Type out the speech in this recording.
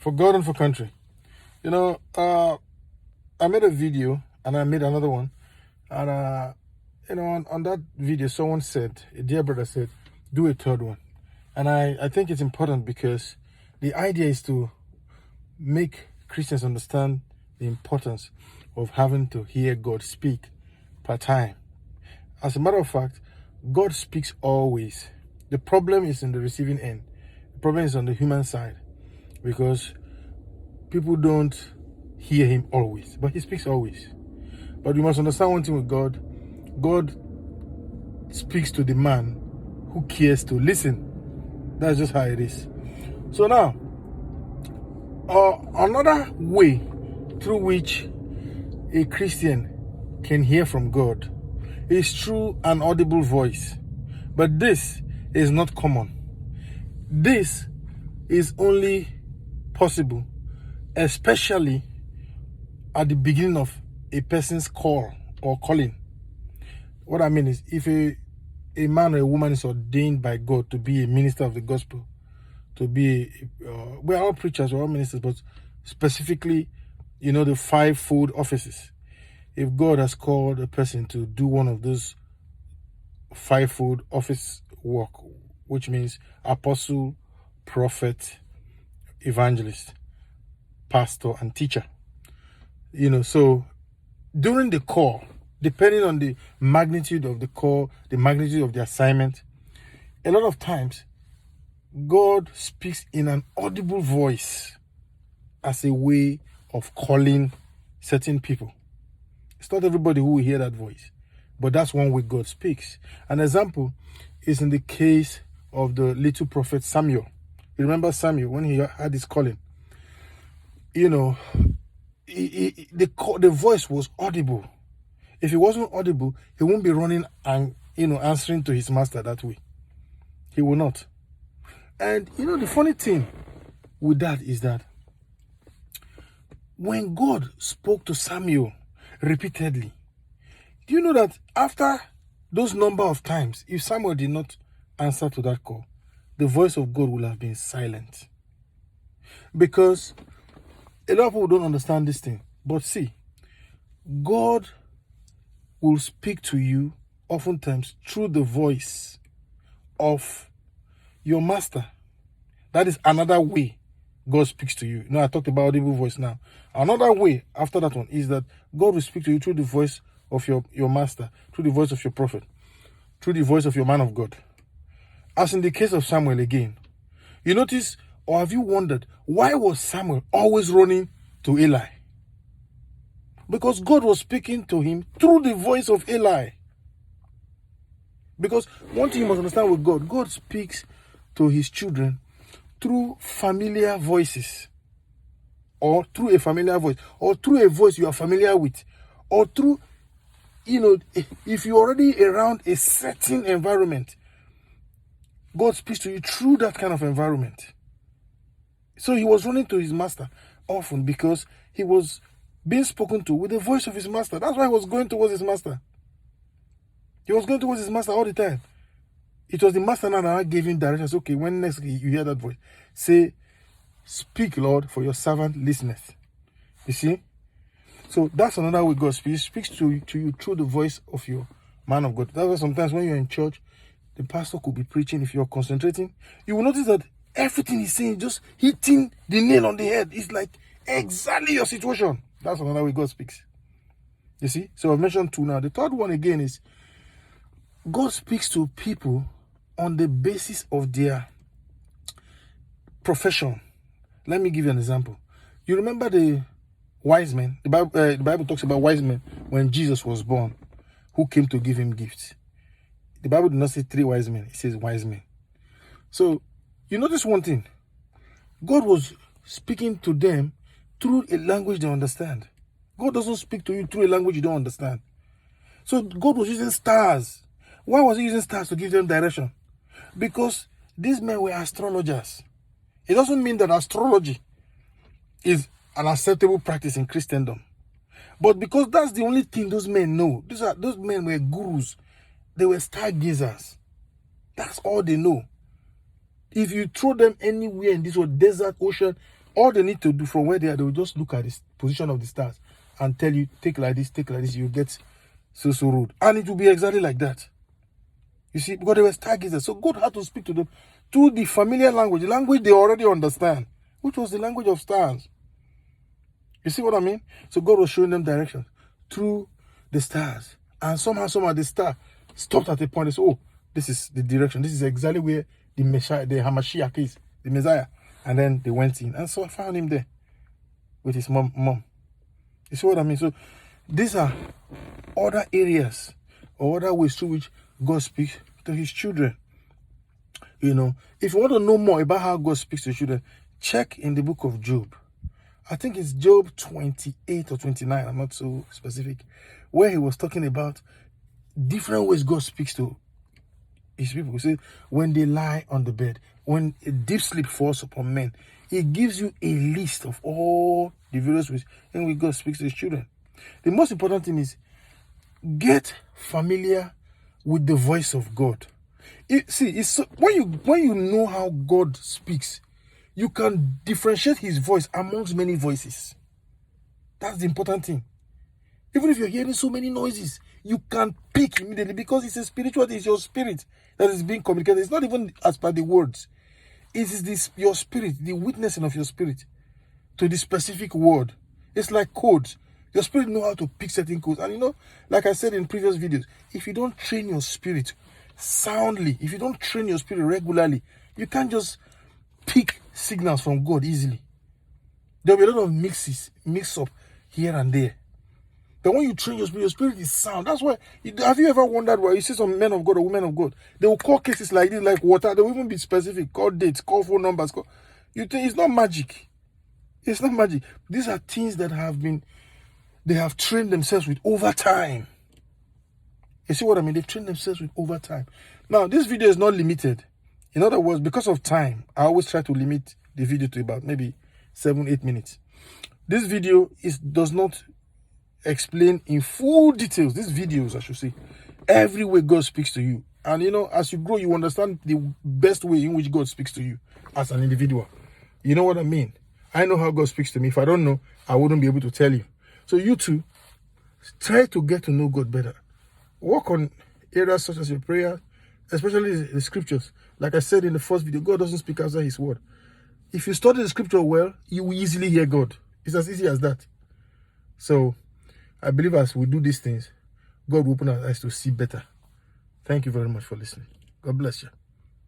for God and for country. You know, I made a video and I made another one. And, on that video, someone said, a dear brother said, do a third one. And I think it's important because the idea is to make Christians understand the importance of having to hear God speak per time. As a matter of fact, God speaks always. The problem is in the receiving end. The problem is on the human side because people don't hear him always, but he speaks always. But we must understand one thing with God. God speaks to the man who cares to listen. That's just how it is. So now, another way through which a Christian can hear from God is through an audible voice. But this is not common. This is only possible, especially at the beginning of a person's call or calling. What I mean is, if a man or a woman is ordained by God to be a minister of the gospel, to be, we're all preachers, we're all ministers, but specifically, the fivefold offices. If God has called a person to do one of those fivefold office work, which means apostle, prophet, evangelist, pastor, and teacher, so during the call, depending on the magnitude of the call, the magnitude of the assignment, a lot of times God speaks in an audible voice as a way of calling certain people. It's not everybody who will hear that voice, but that's one way God speaks. An example is in the case of the little prophet Samuel. You remember Samuel when he had his calling? The voice was audible. If it wasn't audible, he won't be running and answering to his master that way. He will not. And the funny thing with that is that when God spoke to Samuel repeatedly, do you know that after those number of times, if Samuel did not answer to that call, the voice of God will have been silent? Because a lot of people don't understand this thing. But see, God will speak to you oftentimes through the voice of your master. That is another way God speaks to you. I talked about audible voice now. Another way after that one is that God will speak to you through the voice of your master, through the voice of your prophet, through the voice of your man of God. As in the case of Samuel again, you notice, or have you wondered, why was Samuel always running to Eli? Because God was speaking to him through the voice of Eli. Because one thing you must understand with God, God speaks to his children through familiar voices, or through a familiar voice, or through a voice you are familiar with, or through, if you're already around a certain environment, God speaks to you through that kind of environment. So he was running to his master often because he was being spoken to with the voice of his master. That's why he was going towards his master. He was going towards his master all the time. It was the master now that gave him directions. Okay, when next you hear that voice, say, "Speak, Lord, for your servant listeneth." You see? So that's another way God speaks. He speaks to you through the voice of your man of God. That's why sometimes when you're in church, the pastor could be preaching. If you're concentrating, you will notice that everything he's saying just hitting the nail on the head. It's like exactly your situation. That's another way God speaks. You see? So I've mentioned two now. The third one again is God speaks to people on the basis of their profession. Let me give you an example. You remember the wise men? The Bible talks about wise men when Jesus was born, who came to give him gifts. The Bible does not say 3 wise men. It says wise men. So you notice one thing. God was speaking to them through a language they understand. God doesn't speak to you through a language you don't understand. So God was using stars. Why was he using stars to give them direction? Because these men were astrologers. It doesn't mean that astrology is an acceptable practice in Christendom. But because that's the only thing those men know. Those men were gurus. They were stargazers. That's all they know. If you throw them anywhere in this desert, ocean, All they need to do from where they are, they will just look at the position of the stars and tell you, take like this, you get so road. And it will be exactly like that. You see, because they were stargazers. So God had to speak to them through the familiar language, the language they already understand, which was the language of stars. You see what I mean? So God was showing them directions through the stars. And somehow the star stopped at a point and said, oh, this is the direction. This is exactly where the Messiah, the Hamashiach is, the Messiah. And then they went in. And so I found him there with his mom. You see what I mean? So these are other areas or other ways through which God speaks to his children. You know, if you want to know more about how God speaks to children, check in the book of Job. I think it's Job 28 or 29, I'm not so specific, where he was talking about different ways God speaks to his people. He said, when they lie on the bed, when a deep sleep falls upon men, he gives you a list of all the various ways in which God speaks to his children. The most important thing is get familiar with the voice of God. When you know how God speaks, you can differentiate his voice amongst many voices. That's the important thing. Even if you're hearing so many noises, you can pick immediately because it's a spiritual thing. It's your spirit that is being communicated. It's not even as per the words. It is your spirit, the witnessing of your spirit to the specific word. It's like codes. Your spirit knows how to pick certain codes. And you know, like I said in previous videos, if you don't train your spirit soundly, if you don't train your spirit regularly, you can't just pick signals from God easily. There'll be a lot of mix up here and there. But when you train your spirit is sound. That's why, have you ever wondered why you see some men of God or women of God, they will call cases like this, like water, they will even be specific, call dates, call phone numbers, you think it's not magic. It's not magic. These are things that they have trained themselves with over time. You see what I mean? They train themselves with over time. Now, this video is not limited. In other words, because of time, I always try to limit the video to about maybe 7-8 minutes. This video does not explain in full details, these videos I should say, every way God speaks to you. And you know, as you grow, you understand the best way in which God speaks to you as an individual. You know what I mean? I know how God speaks to me. If I don't know, I wouldn't be able to tell you. So you too, try to get to know God better. Work on areas such as your prayer, especially the scriptures. Like I said in the first video, God doesn't speak outside his word. If you study the scripture well, you will easily hear God. It's as easy as that. So I believe as we do these things, God will open our eyes to see better. Thank you very much for listening. God bless you.